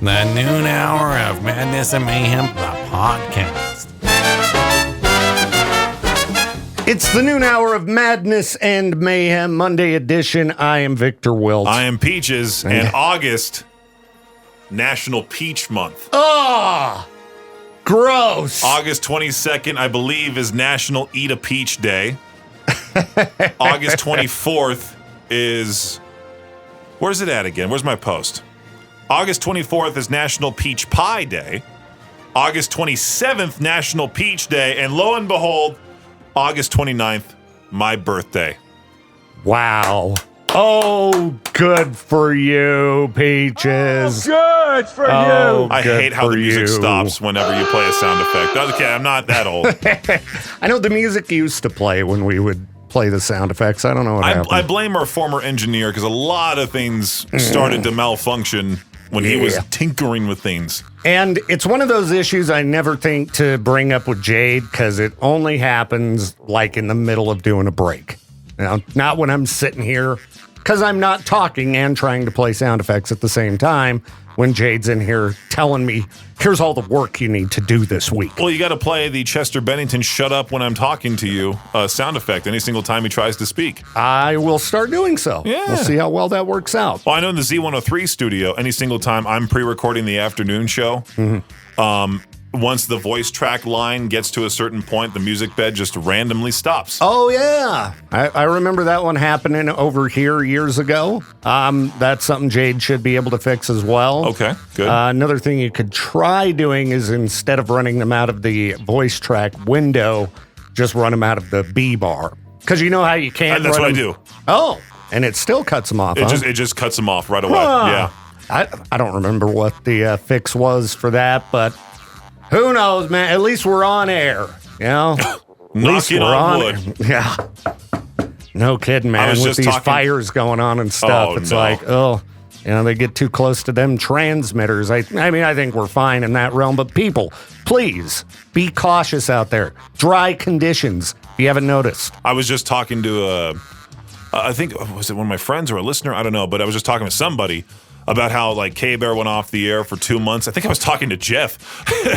The noon hour of Madness and Mayhem, the podcast. It's the noon hour of Madness and Mayhem, Monday edition. I am Victor Wilt. I am Peaches, and August, National Peach Month. Oh, gross. August 22nd, I believe, is National Eat a Peach Day. August 24th is... Where's it at again? Where's my post? August 24th is National Peach Pie Day. August 27th, National Peach Day. And lo and behold, August 29th, my birthday. Wow. Oh, good for you, Peaches. Good for you. I hate how the music stops whenever you play a sound effect. Okay, I'm not that old. I know the music used to play when we would play the sound effects. I don't know what happened. I blame our former engineer because a lot of things started to malfunction when he was tinkering with things. And it's one of those issues I never think to bring up with Jade because it only happens like in the middle of doing a break. You know, not when I'm sitting here because I'm not talking and trying to play sound effects at the same time when Jade's in here telling me, here's all the work you need to do this week. Well, you got to play the Chester Bennington shut up when I'm talking to you sound effect any single time he tries to speak. I will start doing so. Yeah. We'll see how well that works out. Well, I know in the Z103 studio, any single time I'm pre-recording the afternoon show, once the voice track line gets to a certain point, the music bed just randomly stops. Oh, yeah. I remember that one happening over here years ago. That's something Jade should be able to fix as well. Okay, good. Another thing you could try doing is instead of running them out of the voice track window, just run them out of the B bar. Because you know how you can't That's run what them. I do. Oh, and it still cuts them off, It just cuts them off right away. Huh. Yeah. I don't remember what the fix was for that, but who knows, man? At least we're on air, you know? At least Knocking on wood. Yeah. No kidding, man. was With just these talking- fires going on and stuff, Oh, it's no. like, oh, you know, they get too close to them transmitters. I mean, I think we're fine in that realm, but people, please be cautious out there. Dry conditions, if you haven't noticed. I was just talking to I think, was it one of my friends or a listener? I don't know, but I was just talking to somebody about how like K-Bear went off the air for 2 months. I think I was talking to Jeff,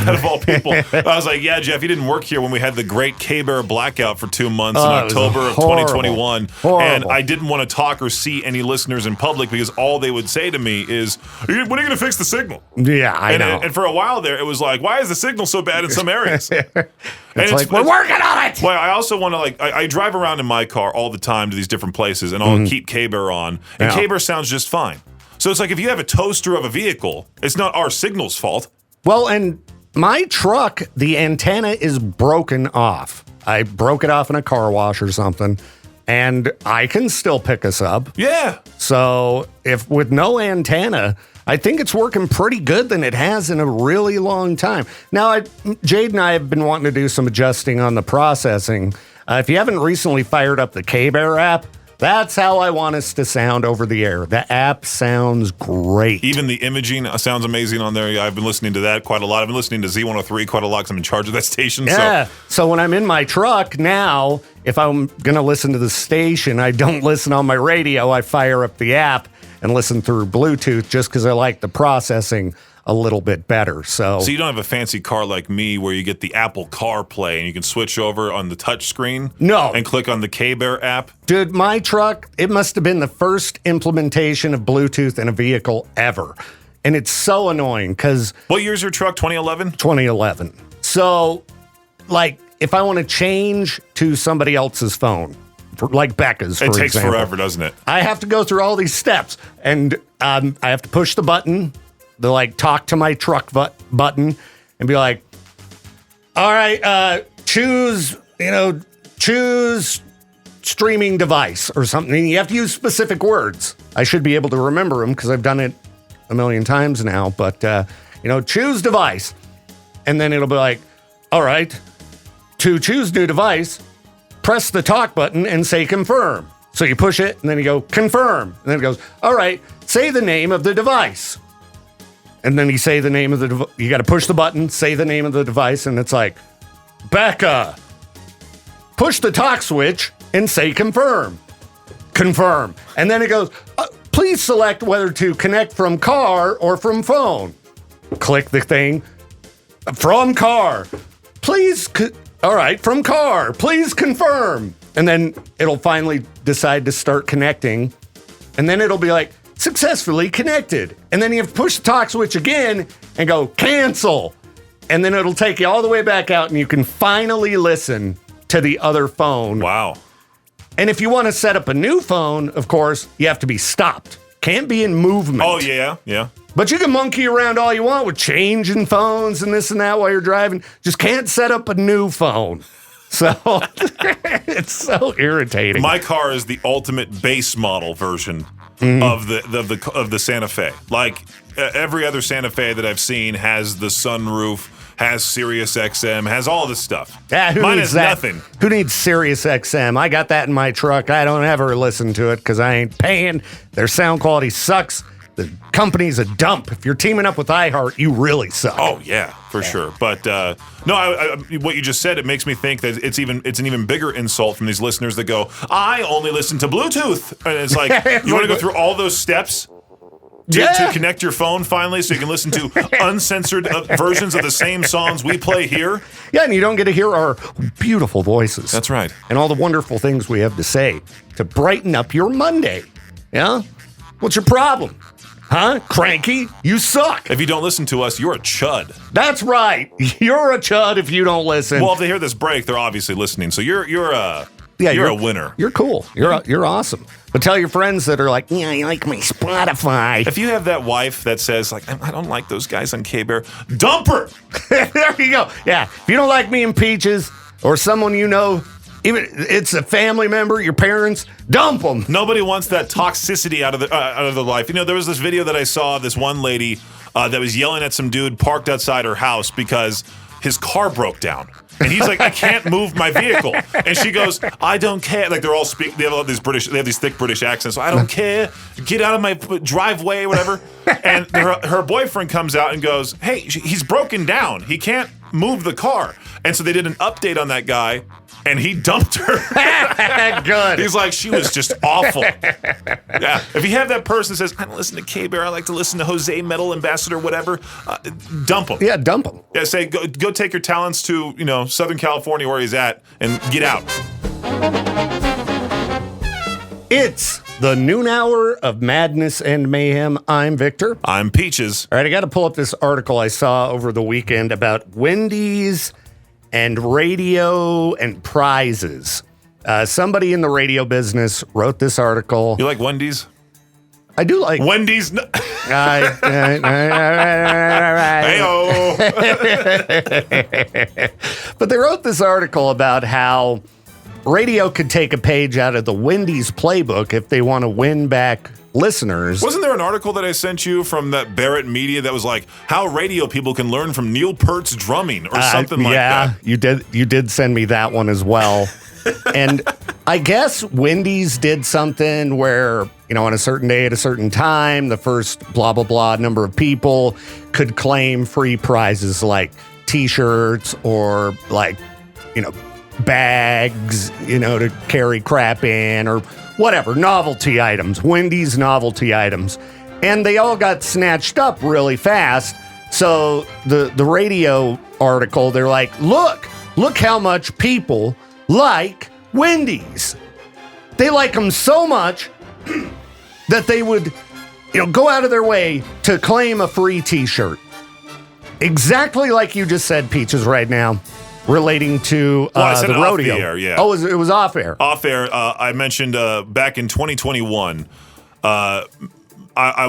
out of all people. I was like, yeah, Jeff, you didn't work here when we had the great K-Bear blackout for 2 months in it was October of horrible. 2021. Horrible. And I didn't want to talk or see any listeners in public because all they would say to me is, when are you going to fix the signal? Yeah, I know. And for a while there, it was like, why is the signal so bad in some areas? It's like, we're working on it. Well, I also want to I drive around in my car all the time to these different places, and I'll keep K-Bear on, and Yeah. K-Bear sounds just fine. So it's like if you have a toaster of a vehicle, it's not our signal's fault. Well, and my truck, the antenna is broken off. I broke it off in a car wash or something, and I can still pick us up. Yeah. So if with no antenna, I think it's working pretty good than it has in a really long time. Now, Jade and I have been wanting to do some adjusting on the processing. If you haven't recently fired up the K-Bear app, that's how I want us to sound over the air. The app sounds great. Even the imaging sounds amazing on there. I've been listening to that quite a lot. I've been listening to Z103 quite a lot because I'm in charge of that station. Yeah. So So when I'm in my truck now, if I'm going to listen to the station, I don't listen on my radio. I fire up the app and listen through Bluetooth just because I like the processing a little bit better. So you don't have a fancy car like me where you get the Apple CarPlay and you can switch over on the touch screen. No. And click on the K-Bear app. dude, my truck, it must have been the first implementation of Bluetooth in a vehicle ever. And it's so annoying because What year's your truck? 2011? 2011. So, like, if I want to change to somebody else's phone, like Becca's, for It takes example, forever, doesn't it? I have to go through all these steps, and I have to push the button, the like talk to my truck button, and be like, "All right, choose streaming device or something." And you have to use specific words. I should be able to remember them because I've done it a million times now. But choose device, and then it'll be like, "All right, to choose new device, press the talk button and say confirm." So you push it, and then you go confirm, and then it goes, "All right, say the name of the device." And then you say the name of the device. You got to push the button, say the name of the device, and it's like, Becca. Push the talk switch and say confirm. Confirm. And then it goes, please select whether to connect from car or from phone. click the thing. From car, please. All right, from car, please confirm. And then it'll finally decide to start connecting. And then it'll be like, successfully connected. And then you have to push the talk switch again and go cancel. And then it'll take you all the way back out and you can finally listen to the other phone. Wow. And if you want to set up a new phone, of course, you have to be stopped. Can't be in movement. Oh, yeah. But you can monkey around all you want with changing phones and this and that while you're driving. Just can't set up a new phone. So it's so irritating. My car is the ultimate base model version of the Santa Fe. Like every other Santa Fe that I've seen has the sunroof, has Sirius XM, has all this stuff. Yeah, Mine needs has that? nothing. Who needs Sirius XM? I got that in my truck. I don't ever listen to it because I ain't paying. Their sound quality sucks. The company's a dump. If you're teaming up with iHeart, you really suck. Oh yeah, for sure. But no, what you just said, it makes me think that it's an even bigger insult from these listeners that go, "I only listen to Bluetooth," and it's like you want to go through all those steps to connect your phone finally, so you can listen to uncensored versions of the same songs we play here. Yeah, and you don't get to hear our beautiful voices. That's right. And all the wonderful things we have to say to brighten up your Monday. Yeah? What's your problem? Huh? Cranky? You suck. If you don't listen to us, you're a chud. That's right. You're a chud if you don't listen. Well, if they hear this break, they're obviously listening. So you're a winner. You're cool. You're awesome. But tell your friends that are like, yeah, I like my Spotify. If you have that wife that says, like, I don't like those guys on K-Bear, dump her. There you go. Yeah. If you don't like me and Peaches or someone you know, even it's a family member, your parents, dump them. Nobody wants that toxicity out of their life. You know, there was this video that I saw of this one lady that was yelling at some dude parked outside her house because his car broke down. And he's like, I can't move my vehicle. And she goes, I don't care. Like they're all they have all these thick British accents. So I don't care. Get out of my driveway, whatever. And her boyfriend comes out and goes, hey, he's broken down. He can't move the car. And so they did an update on that guy. And he dumped her. Good. He's like, she was just awful. Yeah. If you have that person that says, I don't listen to K-Bear, I like to listen to Jose Metal Ambassador, whatever, dump him. Yeah, dump them. Yeah, say, go take your talents to, Southern California where he's at and get out. It's the noon hour of madness and mayhem. I'm Victor. I'm Peaches. All right, I got to pull up this article I saw over the weekend about Wendy's and radio and prizes. Somebody in the radio business wrote this article. You like Wendy's? I do like Wendy's. Hey-o. But they wrote this article about how radio could take a page out of the Wendy's playbook if they want to win back listeners. Wasn't there an article that I sent you from that Barrett Media that was like how radio people can learn from Neil Peart's drumming or something like that? Yeah, you did send me that one as well. And I guess Wendy's did something where, on a certain day at a certain time, the first blah, blah, blah number of people could claim free prizes like T-shirts or like, bags, to carry crap in or whatever, novelty items, Wendy's novelty items. And they all got snatched up really fast. So the radio article, they're like, look how much people like Wendy's. They like them so much that they would, go out of their way to claim a free T-shirt. Exactly like you just said, Peaches, right now. Relating to the rodeo. Off the air, yeah. Oh, it was off air. Off air. I mentioned back in 2021, I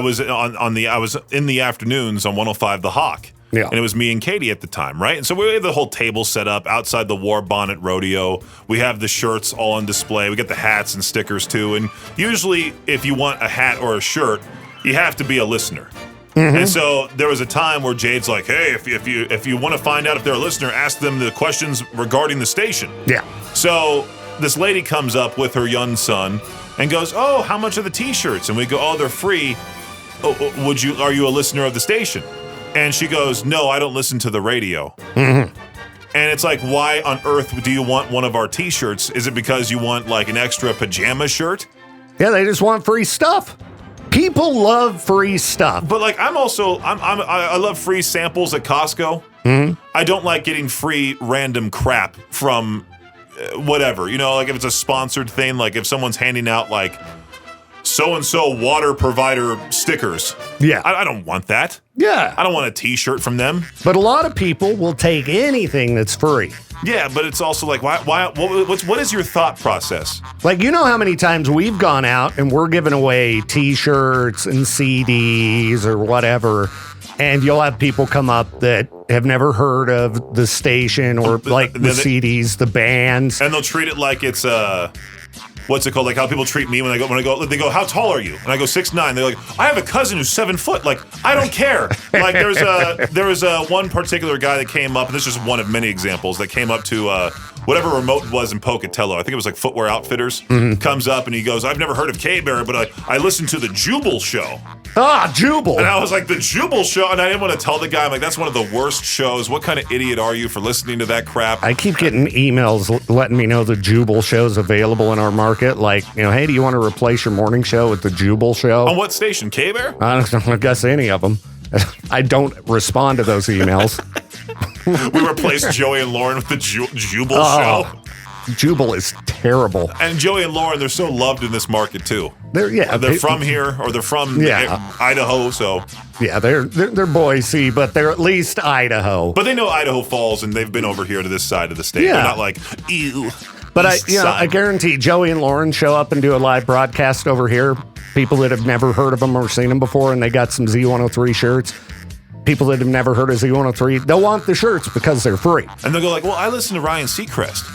was I was in the afternoons on 105 The Hawk. Yeah. And it was me and Katie at the time, right? And so we had the whole table set up outside the War Bonnet Rodeo. We have the shirts all on display. We get the hats and stickers too. And usually, if you want a hat or a shirt, you have to be a listener. Mm-hmm. And so there was a time where Jade's like, hey, if you want to find out if they're a listener, ask them the questions regarding the station. Yeah. So this lady comes up with her young son and goes, oh, how much are the T-shirts? And we go, oh, they're free. Oh, are you a listener of the station? And she goes, no, I don't listen to the radio. Mm-hmm. And it's like, why on earth do you want one of our T-shirts? Is it because you want like an extra pajama shirt? Yeah, they just want free stuff. People love free stuff. But like, I love free samples at Costco. I don't like getting free random crap from whatever. You know, like if it's a sponsored thing, like if someone's handing out like so-and-so water provider stickers. Yeah. I don't want that. Yeah. I don't want a t-shirt from them. But a lot of people will take anything that's free. Yeah, but it's also like, what is your thought process? Like, you know how many times we've gone out and we're giving away t-shirts and CDs or whatever, and you'll have people come up that have never heard of the station or like the CDs, the bands. And they'll treat it like it's what's it called? Like how people treat me when they go, how tall are you? And I go 6'9". They're like, I have a cousin who's 7 foot. Like, I don't care. Like there was one particular guy that came up, and this is just one of many examples that came up to whatever remote was in Pocatello. I think it was like Footwear Outfitters. Comes up and he goes, I've never heard of K-Bear, but I listened to the Jubal Show. Ah, Jubal. And I was like, the Jubal Show? And I didn't want to tell the guy, I'm like, that's one of the worst shows. What kind of idiot are you for listening to that crap? I keep getting emails letting me know the Jubal Show's available in our market. Like, you know, hey, do you want to replace your morning show with the Jubal Show? On what station? K-Bear? I guess any of them. I don't respond to those emails. We replaced Joey and Lauren with the Jubal Show. Jubal is terrible. And Joey and Lauren, they're so loved in this market too. They're from here, or they're from Idaho, so yeah, they're Boise, but they're at least Idaho. But they know Idaho Falls, and they've been over here to this side of the state. Yeah. They're not like, ew. But I guarantee Joey and Lauren show up and do a live broadcast over here. People that have never heard of them or seen them before, and they got some Z103 shirts. People that have never heard of Z103, they'll want the shirts because they're free. And they'll go like, well, I listen to Ryan Seacrest.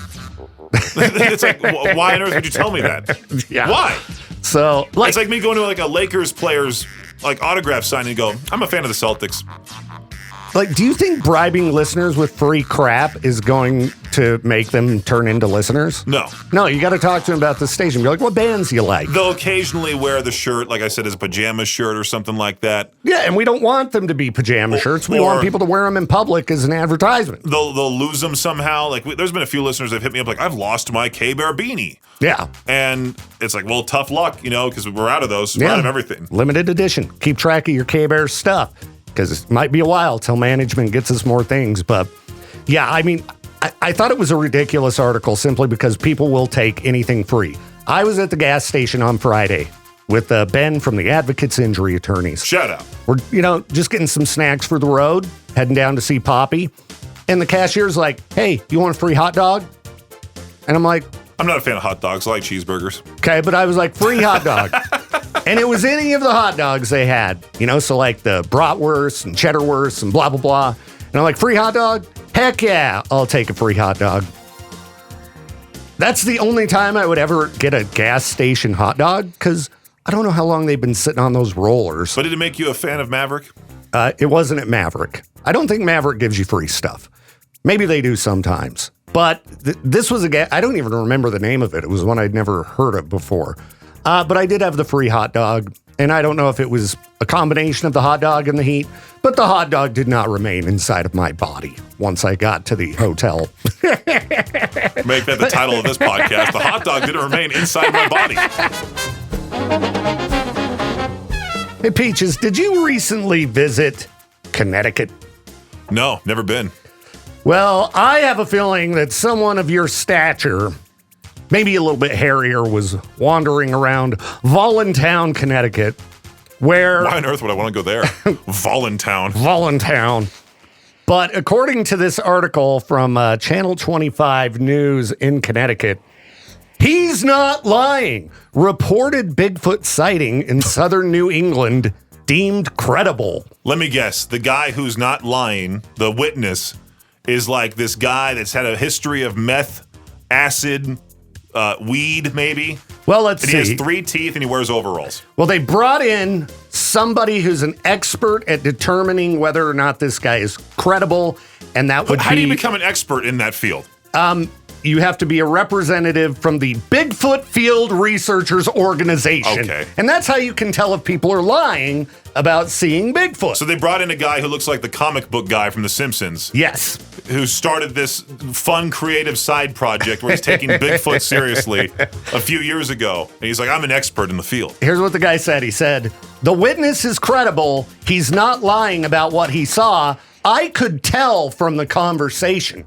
It's like, why on earth would you tell me that? Yeah. Why? So, like, it's like me going to like a Lakers player's like autograph signing and go, I'm a fan of the Celtics. Like, do you think bribing listeners with free crap is going to make them turn into listeners? No. No, you got to talk to them about the station. Be like, what bands do you like? They'll occasionally wear the shirt, like I said, as a pajama shirt or something like that. Yeah, and we don't want them to be pajama shirts. We want people to wear them in public as an advertisement. They'll lose them somehow. Like, there's been a few listeners that have hit me up like, I've lost my K-Bear beanie. Yeah. And it's like, well, tough luck, you know, because we're out of those. We're out of everything. Limited edition. Keep track of your K-Bear stuff, because it might be a while till management gets us more things. But yeah, I mean, I thought it was a ridiculous article simply because people will take anything free. I was at the gas station on Friday with Ben from the Advocates Injury Attorneys. Shout out. We're, just getting some snacks for the road, heading down to see Poppy. And the cashier's like, hey, you want a free hot dog? And I'm like, I'm not a fan of hot dogs. I like cheeseburgers. Okay, but I was like, free hot dog. And it was any of the hot dogs they had, so like the bratwurst and cheddarwurst and blah, blah, blah. And I'm like, free hot dog? Heck yeah, I'll take a free hot dog. That's the only time I would ever get a gas station hot dog, because I don't know how long they've been sitting on those rollers. But did it make you a fan of Maverick? It wasn't at Maverick. I don't think Maverick gives you free stuff. Maybe they do sometimes. But this was I don't even remember the name of it. It was one I'd never heard of before. But I did have the free hot dog, and I don't know if it was a combination of the hot dog and the heat, but the hot dog did not remain inside of my body once I got to the hotel. Make that the title of this podcast. The hot dog didn't remain inside my body. Hey, Peaches, did you recently visit Connecticut? No, never been. Well, I have a feeling that someone of your stature, maybe a little bit hairier, was wandering around Voluntown, Connecticut, where... Why on earth would I want to go there? Voluntown. Voluntown. But according to this article from Channel 25 News in Connecticut, he's not lying. Reported Bigfoot sighting in southern New England deemed credible. Let me guess. The guy who's not lying, the witness, is like this guy that's had a history of meth, acid, weed, maybe. Well, let's see. He has 3 teeth and he wears overalls. Well, they brought in somebody who's an expert at determining whether or not this guy is credible, and that would How do you become an expert in that field? you have to be a representative from the Bigfoot Field Researchers Organization. Okay. And that's how you can tell if people are lying about seeing Bigfoot. So they brought in a guy who looks like the comic book guy from The Simpsons, yes. who started this fun, creative side project where he's taking Bigfoot seriously a few years ago. And he's like, I'm an expert in the field. Here's what the guy said. He said, the witness is credible. He's not lying about what he saw. I could tell from the conversation.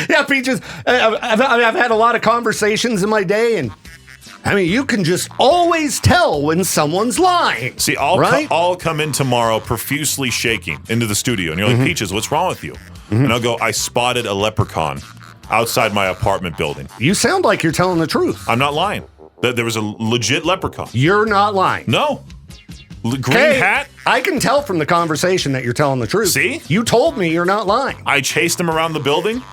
Yeah, Peaches, I've had a lot of conversations in my day, and I mean, you can just always tell when someone's lying. See, I'll, right? I'll come in tomorrow profusely shaking into the studio, and you're like, Peaches, what's wrong with you? And I'll go, I spotted a leprechaun outside my apartment building. You sound like you're telling the truth. I'm not lying. There was a legit leprechaun. You're not lying. No. Green Hey, hat. I can tell from the conversation that you're telling the truth. See? You told me you're not lying. I chased him around the building.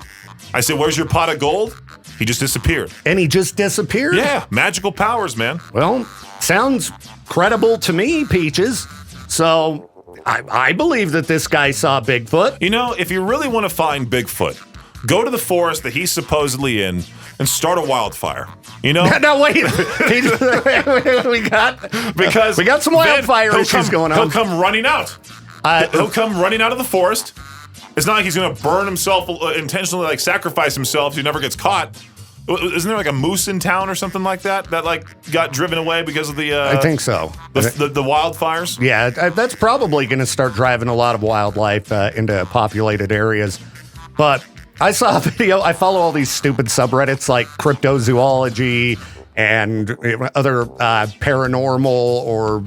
I said, where's your pot of gold? He just disappeared. And he just disappeared? Yeah, magical powers, man. Well, sounds credible to me, Peaches. So I believe that this guy saw Bigfoot. You know, if you really want to find Bigfoot, go to the forest that he's supposedly in and start a wildfire. You know? No, wait. Peaches, we got some wildfire issues going on. He'll come running out. He'll come running out of the forest. It's not like he's going to burn himself intentionally, like sacrifice himself so he never gets caught. Isn't there like a moose in town or something like that like got driven away because of the? I think so. The wildfires. Yeah, that's probably going to start driving a lot of wildlife into populated areas. But I saw a video. I follow all these stupid subreddits like cryptozoology and other paranormal or,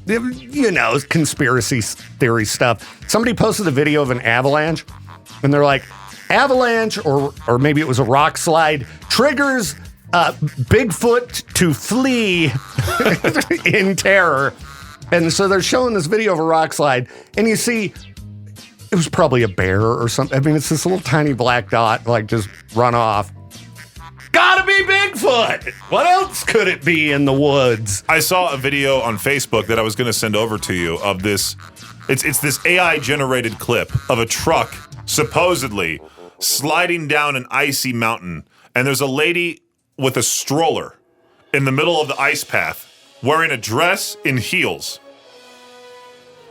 you know, conspiracy theory stuff. Somebody posted a video of an avalanche, and they're like, avalanche, or maybe it was a rock slide, triggers Bigfoot to flee in terror. And so they're showing this video of a rock slide, and you see it was probably a bear or something. I mean, it's this little tiny black dot, like, just run off. Gotta be Bigfoot! What else could it be in the woods? I saw a video on Facebook that I was going to send over to you of this. It's this AI-generated clip of a truck supposedly sliding down an icy mountain, and there's a lady with a stroller in the middle of the ice path wearing a dress and heels.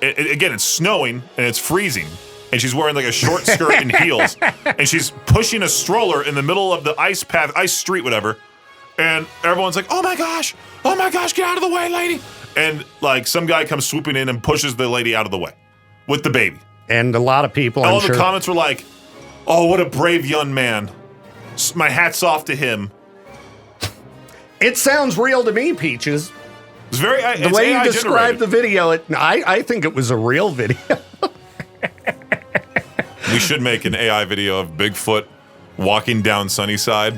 Again, it's snowing and it's freezing, and she's wearing like a short skirt and heels, and she's pushing a stroller in the middle of the ice path, ice street, whatever, and everyone's like, oh my gosh, get out of the way, lady. And like some guy comes swooping in and pushes the lady out of the way with the baby. And a lot of people, all the comments were like, oh, what a brave young man. My hat's off to him. It sounds real to me, Peaches. It's very the way you described the video, I think it was a real video. We should make an AI video of Bigfoot walking down Sunnyside.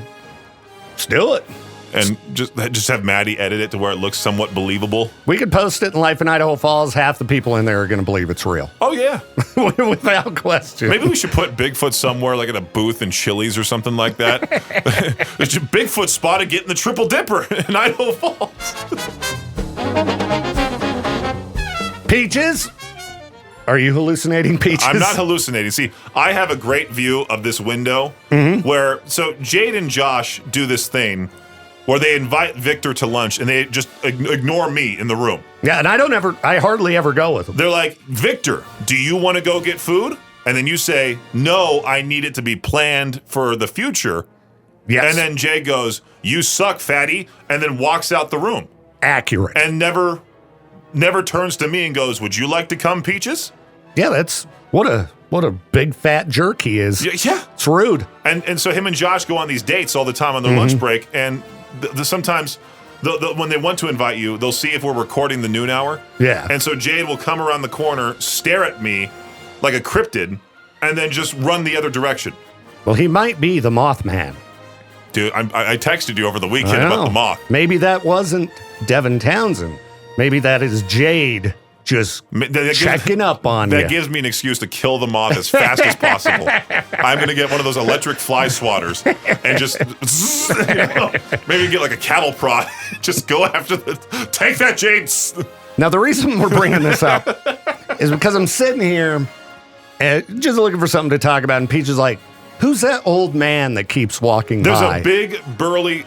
Let's do it. And just have Maddie edit it to where it looks somewhat believable. We could post it in Life in Idaho Falls. Half the people in there are going to believe it's real. Oh, yeah. Without question. Maybe we should put Bigfoot somewhere, like in a booth in Chili's or something like that. Bigfoot spotted getting the Triple Dipper in Idaho Falls. Peaches? Are you hallucinating, Peaches? I'm not hallucinating. See, I have a great view of this window where, so Jade and Josh do this thing where they invite Victor to lunch and they just ignore me in the room. Yeah, and I hardly ever go with them. They're like, Victor, do you want to go get food? And then you say, no, I need it to be planned for the future. Yes. And then Jay goes, you suck, fatty, and then walks out the room. Accurate. And never turns to me and goes, would you like to come, Peaches? Yeah, that's what a big fat jerk he is. Yeah. It's rude. And so him and Josh go on these dates all the time on their lunch break, and sometimes when they want to invite you, they'll see if we're recording the noon hour. Yeah. And so Jade will come around the corner, stare at me like a cryptid, and then just run the other direction. Well, he might be the Mothman. Dude, I texted you over the weekend about the moth. Maybe that wasn't Devin Townsend. Maybe that is Jade just checking up on you. That gives me an excuse to kill the moth as fast as possible. I'm going to get one of those electric fly swatters and just, maybe get like a cattle prod. Just go after take that, Jade. Now, the reason we're bringing this up is because I'm sitting here just looking for something to talk about, and Peach is like, Who's that old man that keeps walking There's by? a big, burly,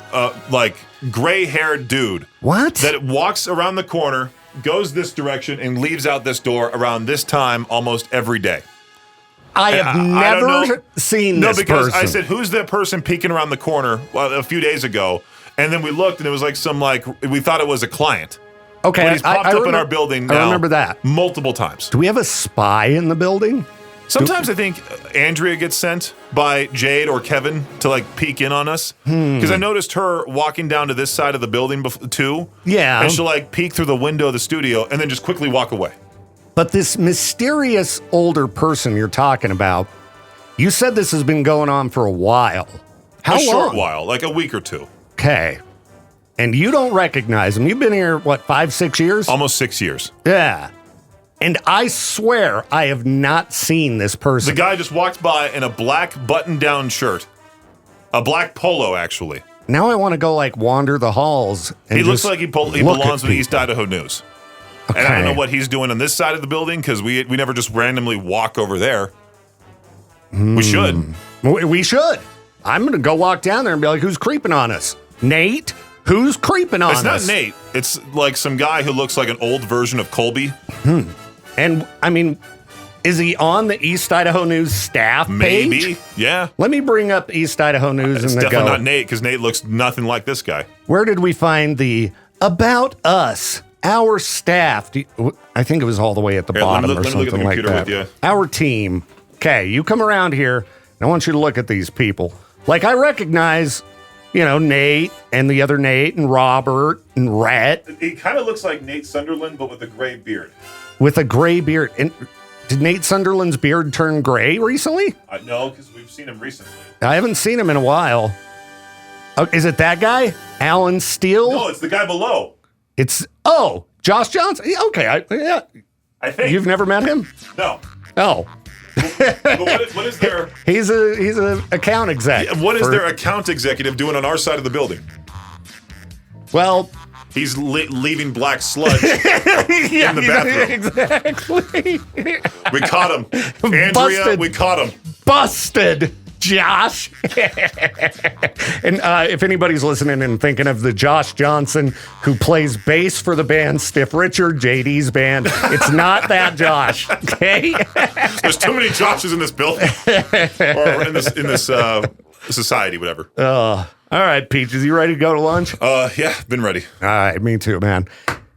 like gray-haired dude What? that walks around the corner, goes this direction, and leaves out this door around this time almost every day. I have I don't never know. seen No, this because person. I said, "Who's that person peeking around the corner?" Well, a few days ago, and then we looked, and it was like we thought it was a client. okay, But he's popped up in our building now I remember that. multiple times. Do we have a spy in the building? Sometimes I think Andrea gets sent by Jade or Kevin to like peek in on us because I noticed her walking down to this side of the building too. Yeah. and she'll like peek through the window of the studio and then just quickly walk away. But this mysterious older person you're talking about, you said this has been going on for a while. How A long? short while, like a week or two, Okay. And you don't recognize him. You've been here, what, 5-6 years? almost 6 years. Yeah. And I swear I have not seen this The person. guy just walked by in a black button-down shirt, a black polo actually. Now I want to go like wander the halls. And He looks just like he look belongs at with East people. Idaho News. And I don't know what he's doing on this side of the building because we never just randomly walk over there. We should. We should. I'm going to go walk down there and be like, who's creeping on us? Nate? Who's creeping on It's not us? Nate. It's like some guy who looks like an old version of Colby. And I mean, is he on the East Idaho News staff page? Maybe. Yeah. Let me bring up East Idaho News It's and definitely go. not Nate because Nate looks nothing like this guy. Where did we find the About Us? Our staff. I think it was all the way at the Here, bottom let or me look at the something like computer that. with you. Our team. Okay, you come around here, and I want you to look at these people. Like I recognize, Nate and the other Nate and Robert and Rhett He kind of looks like Nate Sunderland, but with a gray beard. with a gray beard. And did Nate Sunderland's beard turn gray recently? No, because we've seen him recently. I haven't seen him in a while. Oh, is it that guy? Alan Steele? No, it's the guy below. Josh Johnson. Yeah, okay, yeah. I think. You've never met him? No. Oh, But what is their he's a account exec. what is for- their account executive doing on our side of the building? Well, He's leaving black sludge in the bathroom. Exactly. We caught him. Andrea, Busted. we caught him. Busted, Josh. And if anybody's listening and thinking of the Josh Johnson who plays bass for the band Stiff Richard, JD's band, it's not that Josh. Okay. There's too many Joshes in this building. Or in this society, whatever. All right, Peaches, you ready to go to lunch? Yeah, been ready. All right, me too, man.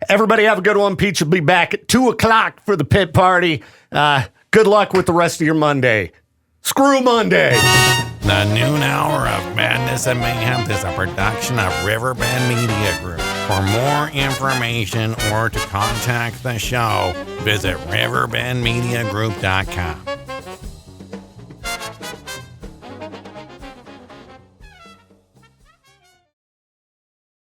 Everybody have a good one. Peach will be back at 2:00 for the pit party. Good luck with the rest of your Monday. Screw Monday. The noon hour of Madness and Mayhem is a production of Riverbend Media Group. For more information or to contact the show, visit riverbendmediagroup.com.